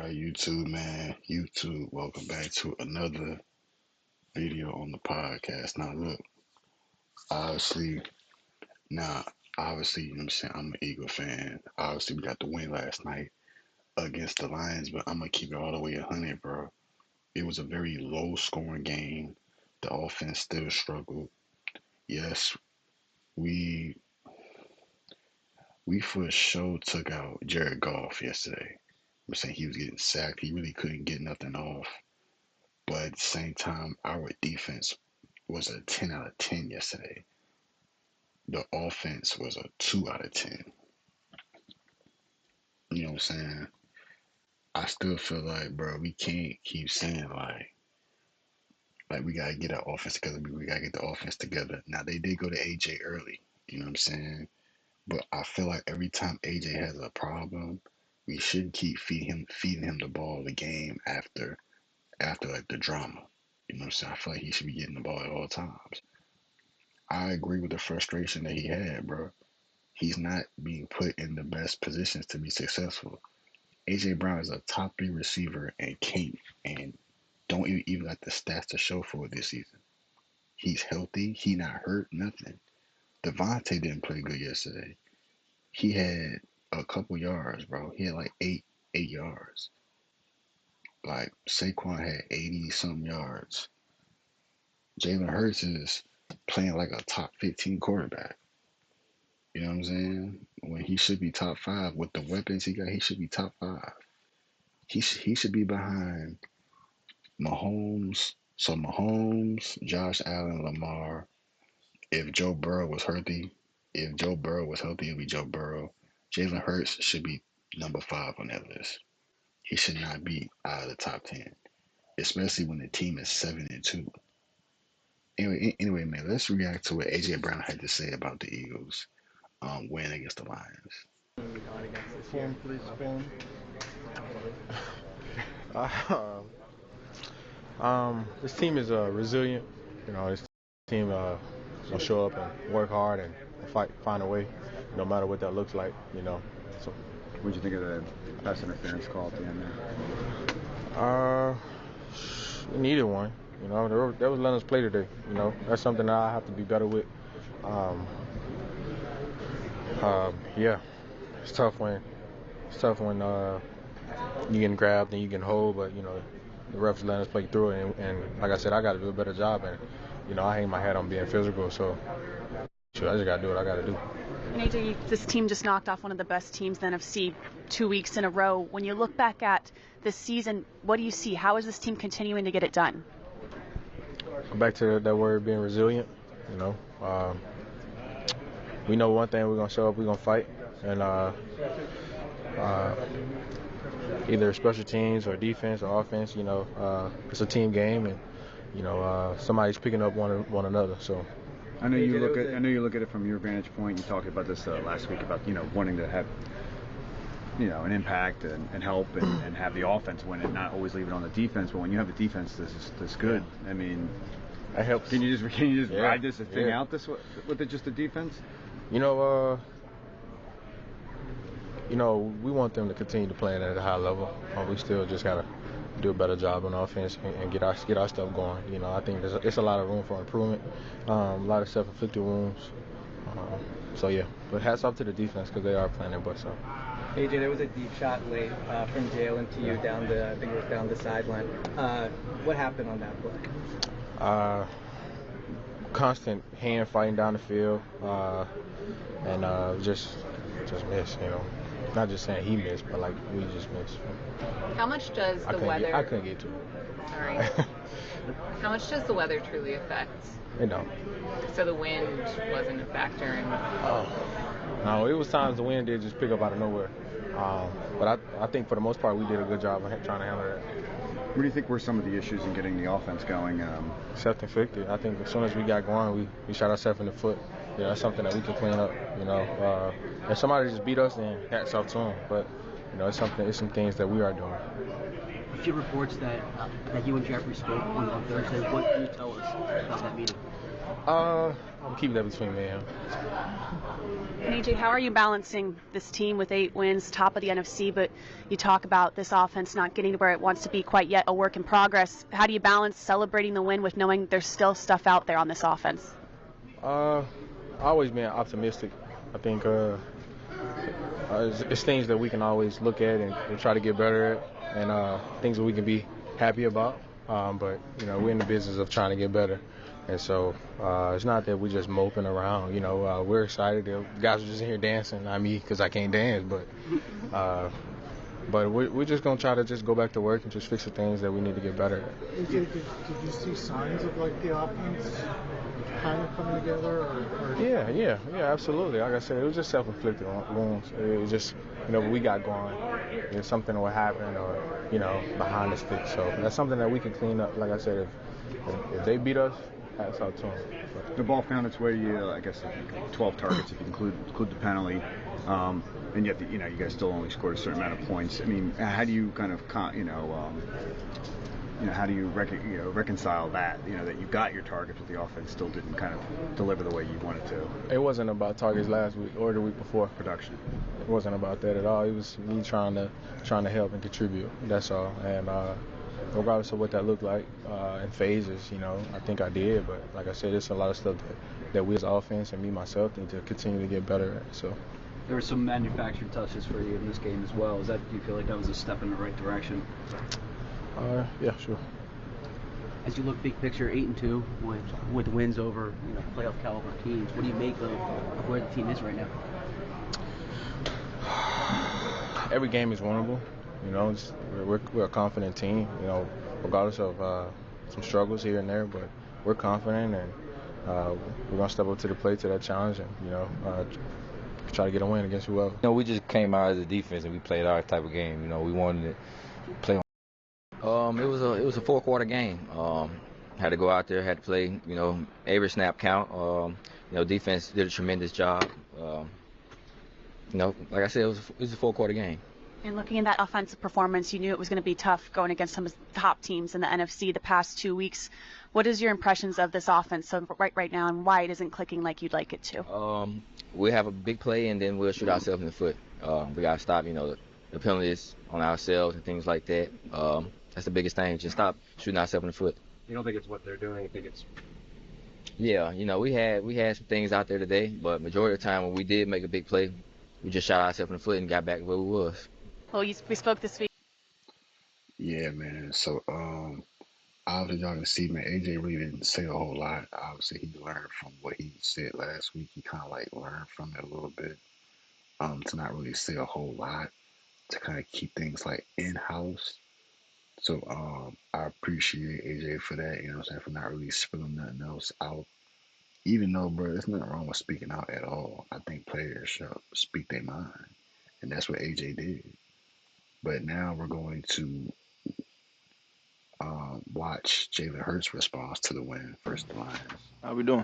YouTube, man. YouTube, welcome back to another video on the podcast. Now, look, obviously, now, obviously, you know what I'm saying? I'm an Eagle fan. Obviously, we got the win last night against the Lions, but I'm going to keep it all the way 100, bro. It was a very low scoring game. The offense still struggled. Yes, we we for sure took out Jared Goff yesterday. I'm saying he was getting sacked. He really couldn't get nothing off. But at the same time, our defense was a 10 out of 10 yesterday. The offense was a 2 out of 10. You know what I'm saying? I still feel like, bro, we can't keep saying like we gotta get our offense together. We gotta get the offense together. Now they did go to AJ early. You know what I'm saying? But I feel like every time AJ has a problem, we should keep feeding him the ball the game after like the drama. You know what I'm saying? I feel like he should be getting the ball at all times. I agree with the frustration that he had, bro. He's not being put in the best positions to be successful. AJ Brown is a top 3 receiver and can't and don't even got the stats to show for it this season. He's healthy. He not hurt. Nothing. Devontae didn't play good yesterday. He had a couple yards, bro. He had like eight yards. Like Saquon had 80 some yards. Jalen Hurts is playing like a top 15 quarterback. You know what I'm saying? When he should be top 5 with the weapons he got, he should be top 5. He should be behind Mahomes. So Mahomes, Josh Allen, Lamar. If Joe Burrow was healthy, it'd be Joe Burrow. Jalen Hurts should be number 5 on that list. He should not be out of the top 10, especially when the team is 7-2. Anyway, man, let's react to what AJ Brown had to say about the Eagles win against the Lions. Form, please, form. This team is resilient. This team gonna show up and work hard and find a way, no matter what that looks like. So What did you think of the pass interference call at the end there? we needed one. They was letting us play today. That's something that I have to be better with. Yeah, it's tough when you getting grabbed and you can hold, but the refs letting us play through it, and like I said, I got to do a better job, and I hang my hat on being physical, so I just got to do what I got to do. And AJ, this team just knocked off one of the best teams in the NFC 2 weeks in a row. When you look back at this season, what do you see? How is this team continuing to get it done? Go back to that word, being resilient. We know one thing: we're gonna show up, we're gonna fight, and either special teams or defense or offense, it's a team game, and somebody's picking up one another. So I know you look at it from your vantage point. You talked about this last week about wanting to have an impact and help and have the offense win it, not always leave it on the defense. But when you have a defense this good, I mean, that helps. Can you just ride this thing out with just the defense? We want them to continue to play at a high level. We still just gotta do a better job on offense and get our stuff going. I think it's a lot of room for improvement, a lot of self-inflicted wounds. So yeah, but hats off to the defense because they are playing their butts off. AJ, there was a deep shot late from Jalen to you down I think it was down the sideline. What happened on that play? Constant hand fighting down the field, and just missed. Not just saying he missed, but like we just missed. How much does the weather? I couldn't get to it. Sorry. How much does the weather truly affect? It don't. So the wind wasn't a factor in. No, it was times the wind did just pick up out of nowhere. But I think for the most part we did a good job of trying to handle that. What do you think were some of the issues in getting the offense going? Self-inflicted. I think as soon as we got going, we shot ourselves in the foot. That's something that we can clean up. If somebody just beat us, then hats off to them. But it's some things that we are doing. A few reports that you and Jeffrey spoke on Thursday. What can you tell us about that meeting? I'm keeping that between me and him. And AJ, how are you balancing this team with 8 wins, top of the NFC, but you talk about this offense not getting to where it wants to be quite yet, a work in progress. How do you balance celebrating the win with knowing there's still stuff out there on this offense? Always being optimistic. I think it's things that we can always look at and try to get better at, and things that we can be happy about. But we're in the business of trying to get better, and so it's not that we're just moping around. We're excited. The guys are just in here dancing. Not me, because I can't dance, but we're just gonna try to just go back to work and just fix the things that we need to get better at. Did you see signs of like the offense kind of coming together? Or? Yeah, absolutely. Like I said, it was just self-inflicted wounds. It was just, what we got going. If something would happen or, behind the stick. So that's something that we can clean up. Like I said, if they beat us, hats out to them. The ball found its way to you, I guess, 12 targets if you include the penalty. And yet, you guys still only scored a certain amount of points. I mean, how do you kind of, how do you reconcile that? That you got your targets, but the offense still didn't kind of deliver the way you wanted to. It wasn't about targets last week or the week before. Production. It wasn't about that at all. It was me trying to help and contribute. That's all. And regardless of what that looked like in phases, I think I did. But like I said, there's a lot of stuff that we as offense and me myself need to continue to get better at. So. There were some manufactured touches for you in this game as well. Do you feel like that was a step in the right direction? Yeah, sure. As you look big picture, 8-2 with wins over playoff caliber teams, what do you make of where the team is right now? Every game is winnable. We're a confident team. Regardless of some struggles here and there, but we're confident and we're gonna step up to the plate to that challenge and try to get a win against whoever. We just came out as a defense and we played our type of game. We wanted to play on. It was a 4-quarter game. Had to go out there, had to play. Every snap count. Defense did a tremendous job. Like I said, it was a 4-quarter game. And looking at that offensive performance, you knew it was going to be tough going against some of the top teams in the NFC the past 2 weeks. What is your impressions of this offense right now, and why it isn't clicking like you'd like it to? We have a big play, and then we'll shoot ourselves in the foot. We got to stop, the penalties on ourselves and things like that. That's the biggest thing. Just stop shooting ourselves in the foot. You don't think it's what they're doing? You think it's... Yeah, we had some things out there today, but majority of the time when we did make a big play, we just shot ourselves in the foot and got back where we was. Well, we spoke this week. Yeah, man. So, obviously, y'all can see, man, AJ really didn't say a whole lot. Obviously, he learned from what he said last week. He kind of learned from it a little bit. To not really say a whole lot, to kind of keep things in-house. So, I appreciate AJ for that, for not really spilling nothing else out. Even though, bro, there's nothing wrong with speaking out at all. I think players should speak their mind. And that's what AJ did. But now we're going to watch Jalen Hurts' response to the win versus the Lions. How we doing?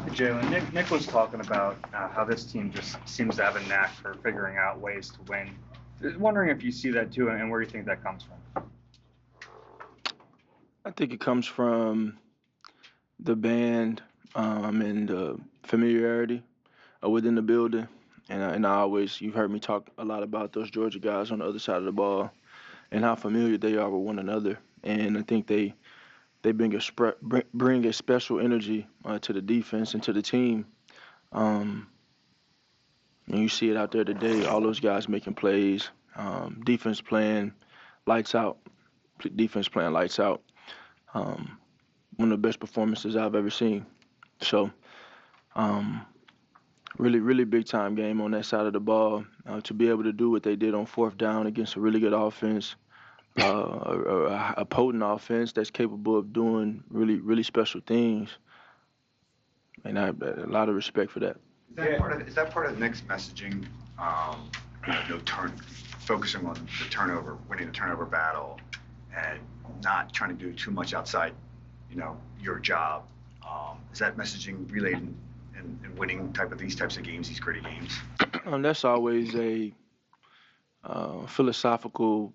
Jalen, Nick was talking about how this team just seems to have a knack for figuring out ways to win. Just wondering if you see that too, and where you think that comes from. I think it comes from the band and the familiarity within the building. And I always, you've heard me talk a lot about those Georgia guys on the other side of the ball and how familiar they are with one another. And I think they bring a special energy to the defense and to the team. And you see it out there today, all those guys making plays, defense playing lights out. One of the best performances I've ever seen. So, really, really big time game on that side of the ball. To be able to do what they did on 4th down against a really good offense, a potent offense that's capable of doing really, really special things. And I have a lot of respect for that. Is that part of Nick's messaging? Focusing on the turnover, winning the turnover battle, and not trying to do too much outside, your job. Is that messaging relayed in winning these types of games, these gritty games? That's always a philosophical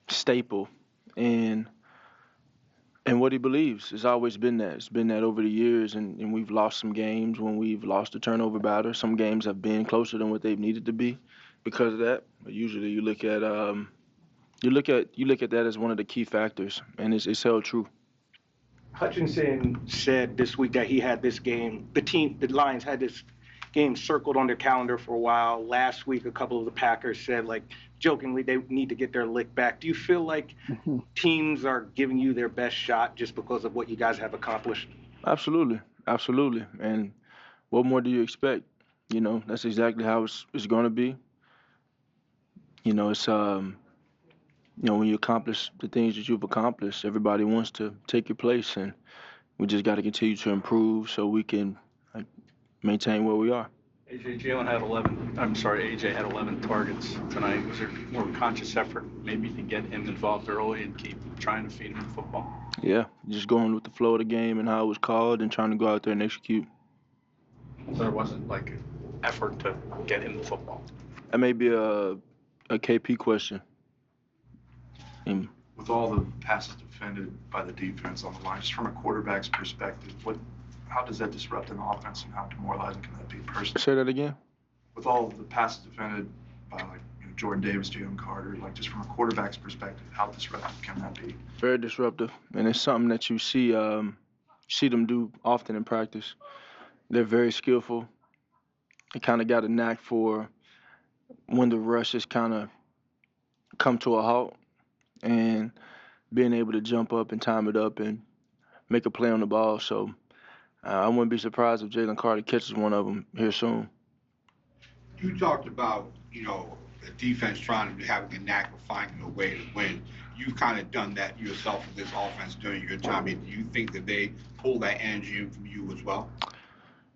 staple and what he believes. It's always been that. It's been that over the years, and we've lost some games when we've lost the turnover battle. Some games have been closer than what they've needed to be because of that. But usually you look at that as one of the key factors, and it's held true. Hutchinson said this week that he had this game, the Lions had this game circled on their calendar for a while. Last week, a couple of the Packers said, like, jokingly, they need to get their lick back. Do you feel like teams are giving you their best shot just because of what you guys have accomplished? Absolutely. Absolutely. And what more do you expect? That's exactly how it's going to be. It's when you accomplish the things that you've accomplished, everybody wants to take your place, and we just got to continue to improve so we can maintain where we are. AJ had 11 targets tonight. Was there more conscious effort maybe to get him involved early and keep trying to feed him the football? Yeah, just going with the flow of the game and how it was called and trying to go out there and execute. So there wasn't like an effort to get him the football? That may be a KP question. With all the passes defended by the defense on the line, just from a quarterback's perspective, how does that disrupt an offense and how demoralizing can that be personally? Say that again? With all of the passes defended by Jordan Davis, Jalen Carter, just from a quarterback's perspective, how disruptive can that be? Very disruptive, and it's something that you see them do often in practice. They're very skillful. They kind of got a knack for when the rushes kind of come to a halt and being able to jump up and time it up and make a play on the ball. So I wouldn't be surprised if Jalen Carter catches one of them here soon. You talked about, the defense trying to have a knack of finding a way to win. You've kind of done that yourself with this offense during your time. Do you think that they pull that energy in from you as well?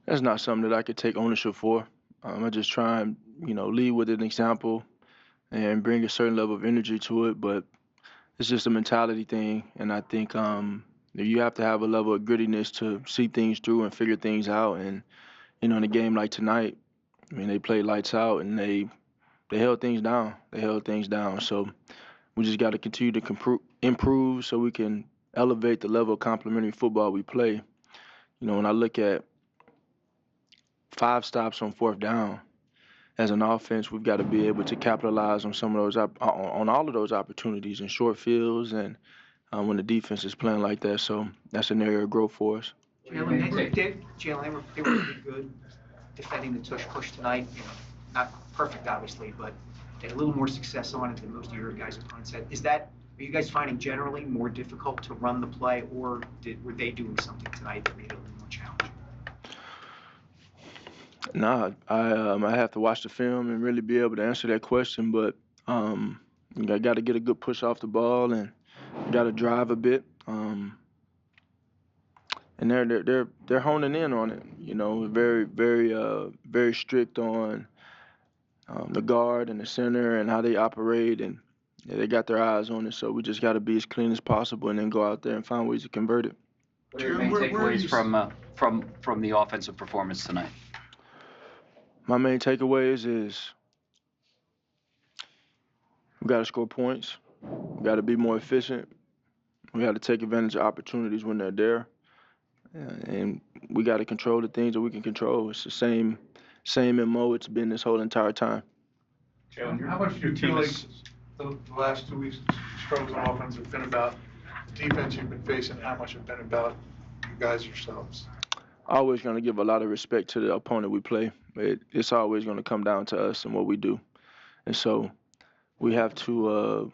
That's not something that I could take ownership for. I just try and, lead with an example and bring a certain level of energy to it. But it's just a mentality thing. And I think you have to have a level of grittiness to see things through and figure things out. And, in a game like tonight, they played lights out and they held things down. So we just got to continue to improve so we can elevate the level of complementary football we play. When I look at 5 stops on 4th down, as an offense, we've got to be able to capitalize on some of those, on all of those opportunities in short fields and when the defense is playing like that. So that's an area of growth for us. Jalen, they were really good defending the tush push tonight. Not perfect, obviously, but they had a little more success on it than most of your guys' opponents had. Are you guys finding generally more difficult to run the play, or were they doing something tonight that made it a little more challenging? Nah, I have to watch the film and really be able to answer that question. But I got to get a good push off the ball and got to drive a bit. And they're honing in on it. Very very strict on the guard and the center and how they operate, and they got their eyes on it. So we just got to be as clean as possible and then go out there and find ways to convert it. What are your main takeaways from the offensive performance tonight? My main takeaways is we got to score points. We got to be more efficient. We got to take advantage of opportunities when they're there. And we got to control the things that we can control. It's the same MO it's been this whole entire time. Jalen, how much do you feel like the last 2 weeks' struggles on offense have been about the defense you've been facing? How much have been about you guys yourselves? Always going to give a lot of respect to the opponent we play. It's always going to come down to us and what we do. And so we have to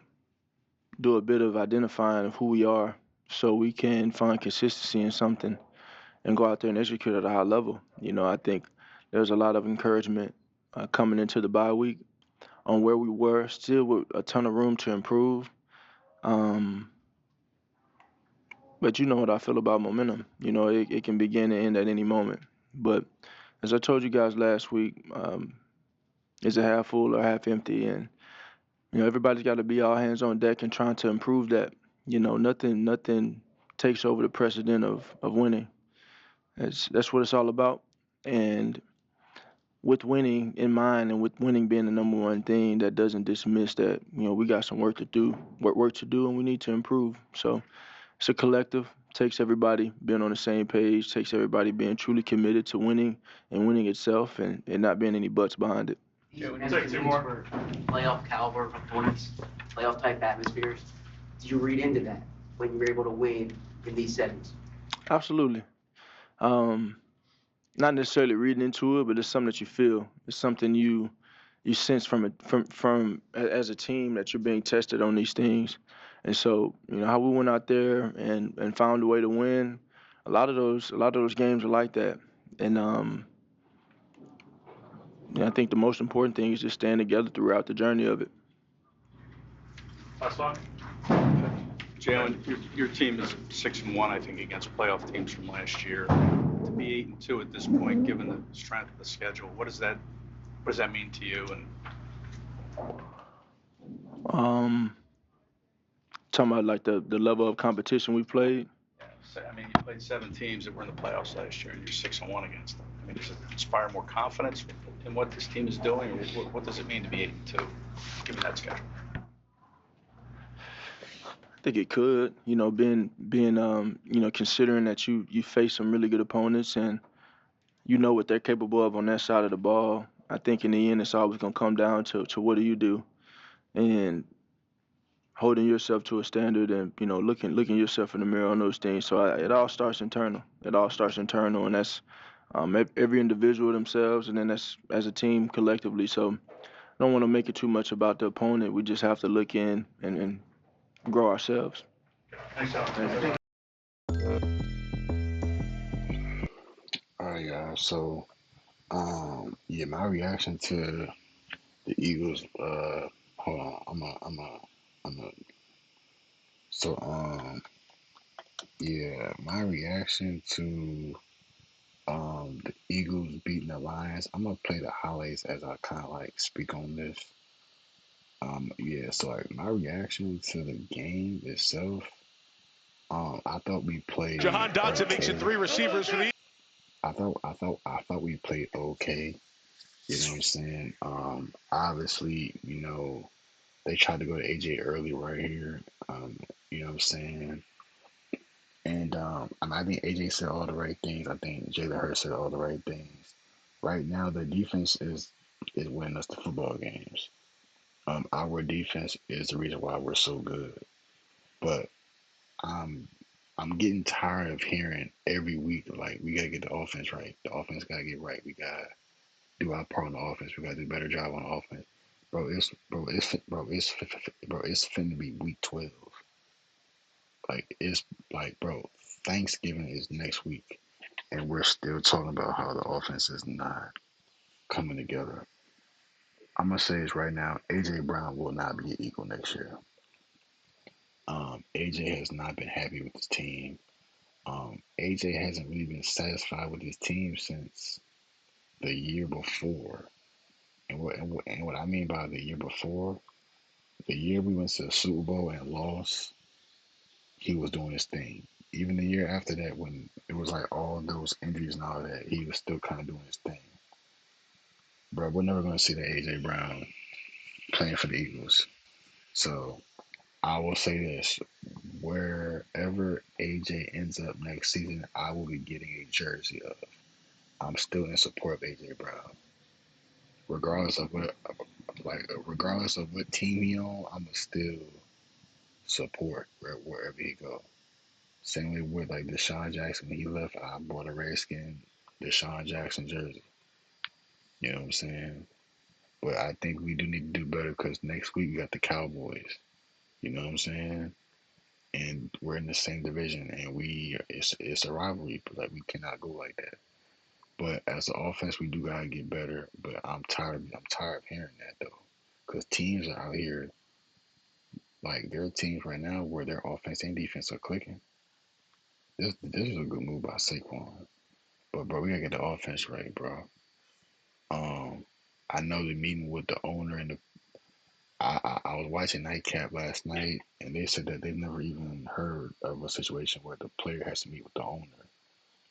do a bit of identifying of who we are so we can find consistency in something and go out there and execute at a high level. I think there's a lot of encouragement coming into the bye week on where we were, still with a ton of room to improve. But you know what I feel about momentum. It can begin and end at any moment. But as I told you guys last week, is it half full or half empty? And, everybody's got to be all hands on deck and trying to improve that. Nothing takes over the precedent of winning. That's what it's all about. And with winning in mind and with winning being the number one thing, that doesn't dismiss that, we got some work to do, and we need to improve. So it's a collective. Takes everybody being on the same page, takes everybody being truly committed to winning and winning itself, and not being any buts behind it. Yeah, we take two more. For playoff caliber opponents, playoff type atmospheres. Did you read into that when you were able to win in these settings? Absolutely. Um, Not necessarily reading into it, but it's something that you feel. It's something you sense from it as a team, that you're being tested on these things. And so, how we went out there and found a way to win. A lot of those games are like that. And I think the most important thing is just staying together throughout the journey of it. Last one. Jalen, your team is 6-1, I think, against playoff teams from last year. To be 8-2 at this point, given the strength of the schedule, what does that mean to you? And Um, Talking about like the level of competition we played. I mean, you played 7 teams that were in the playoffs last year, and you're 6-1 against them. I mean, does it inspire more confidence in what this team is doing, or what does it mean to be 8-2, given that schedule? I think it could, being considering that you face some really good opponents, and you know what they're capable of on that side of the ball. I think in the end, it's always gonna come down to what do you do, and holding yourself to a standard, and looking yourself in the mirror on those things. So it all starts internal. It all starts internal, and that's every individual themselves, and then that's as a team collectively. So I don't want to make it too much about the opponent. We just have to look in and grow ourselves. Thanks, Al. Thank you. All right, guys. So, yeah, my reaction to the Eagles. Hold on. I'm a. So, yeah, my reaction to the Eagles beating the Lions. I'm gonna play the highlights as I kind of like speak on this. Yeah. So, like, my reaction to the game itself. I thought we played. Jahan Dotson okay. makes it 3 receivers for the. I thought we played okay. You know what I'm saying? Obviously, they tried to go to AJ early right here. You know what I'm saying? And I think AJ said all the right things. I think Jalen Hurts said all the right things. Right now, the defense is winning us the football games. Our defense is the reason why we're so good. But I'm I'm getting tired of hearing every week like we gotta get the offense right. The offense gotta get right. We gotta do our part on the offense. We gotta do a better job on the offense. It's finna be week 12. It's bro, Thanksgiving is next week, and we're still talking about how the offense is not coming together. I'm gonna say this right now: AJ Brown will not be an Eagle next year. AJ has not been happy with his team. AJ hasn't really been satisfied with his team since the year before. And what I mean by the year before, the year we went to the Super Bowl and lost, he was doing his thing. Even the year after that, when it was like all those injuries and all that, he was still kind of doing his thing. Bro, we're never going to see the AJ Brown playing for the Eagles. So I will say this: wherever AJ ends up next season, I will be getting a jersey of. I'm still in support of AJ Brown, regardless of what team he on. I'ma still support wherever he go. Same way with like Deshaun Jackson when he left, I bought a Redskin Deshaun Jackson jersey. You know what I'm saying? But I think we do need to do better because next week we got the Cowboys. You know what I'm saying? And we're in the same division, and it's a rivalry. But like we cannot go like that. But as an offense, we do gotta get better. But I'm tired of hearing that though, because teams are out here like there are teams right now where their offense and defense are clicking. This is a good move by Saquon. But bro, we gotta get the offense right, bro. Um, I know the meeting with the owner and the I was watching Nightcap last night, and they said that they've never even heard of a situation where the player has to meet with the owner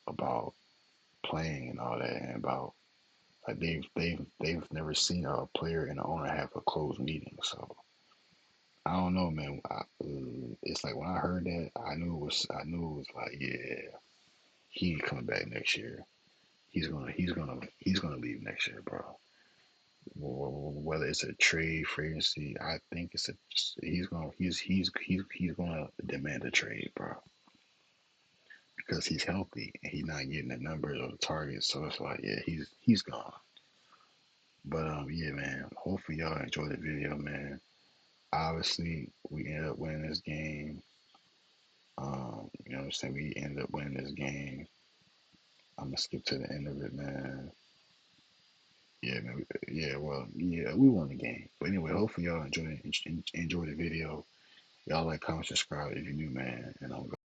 about playing and all that, and about Like they've never seen a player and the owner have a closed meeting. So I don't know, man. It's like when I heard that, I knew it was like, yeah, he coming back next year. He's gonna leave next year, bro. Whether it's a trade, free agency, I think he's gonna demand a trade, bro, because he's healthy and he's not getting the numbers or the targets. So it's like, yeah, he's gone. But yeah, man. Hopefully y'all enjoy the video, man. Obviously, we ended up winning this game. You know what I'm saying? We ended up winning this game. I'm gonna skip to the end of it, man. Yeah, man. Yeah, well, yeah, we won the game. But anyway, hopefully y'all enjoy the video. Y'all like, comment, subscribe if you're new, man. And I'm